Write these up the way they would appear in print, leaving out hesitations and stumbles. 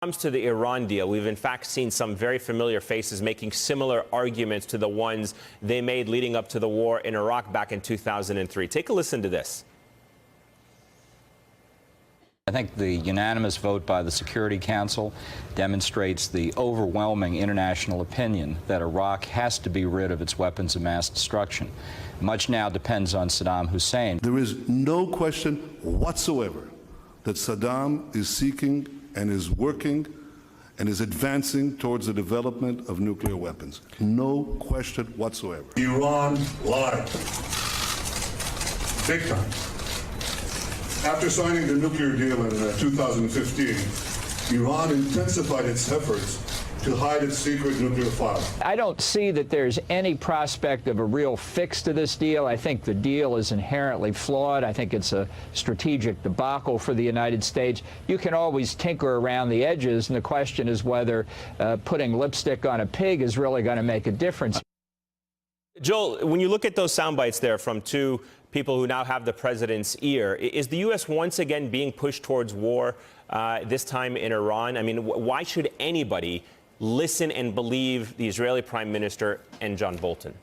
comes to the Iran deal, we've in fact seen some very familiar faces making similar arguments to the ones they made leading up to the war in Iraq back in 2003. Take a listen to this. I think the unanimous vote by the Security Council demonstrates the overwhelming international opinion that Iraq has to be rid of its weapons of mass destruction. Much now depends on Saddam Hussein. There is no question whatsoever that Saddam is seeking and is working and is advancing towards the development of nuclear weapons. No question whatsoever. Iran lied. Big time. After signing the nuclear deal in 2015, Iran intensified its efforts to hide its secret nuclear file. I don't see that there's any prospect of a real fix to this deal. I think the deal is inherently flawed. I think it's a strategic debacle for the United States. You can always tinker around the edges, and the question is whether putting lipstick on a pig is really going to make a difference. Joel, when you look at those sound bites there from two people who now have the president's ear, is the U.S. once again being pushed towards war, this time in Iran? I mean, why should anybody listen and believe the Israeli Prime Minister and John Bolton?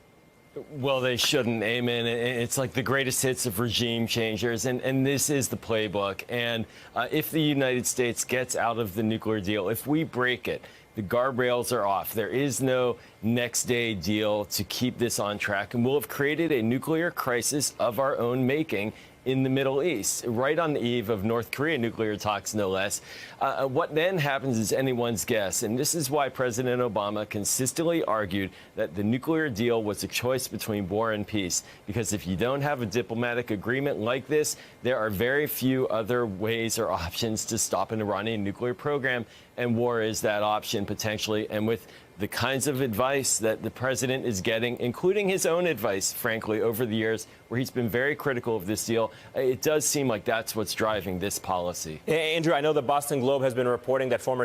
Well, they shouldn't, Eamon. It's like the greatest hits of regime changers, and this is the playbook. And if the United States gets out of the nuclear deal, if we break it, the guardrails are off. There is no next day deal to keep this on track, and we'll have created a nuclear crisis of our own making in the Middle East, right on the eve of North Korea nuclear talks, no less. What then happens is anyone's guess, and this is why President Obama consistently argued that the nuclear deal was a choice between war and peace, because if you don't have a diplomatic agreement like this, there are very few other ways or options to stop an Iranian nuclear program, and war is that option potentially. And with the kinds of advice that the president is getting, including his own advice, frankly, over the years, where he's been very critical of this deal, it does seem like that's what's driving this policy. Andrew, I know the Boston Globe has been reporting that former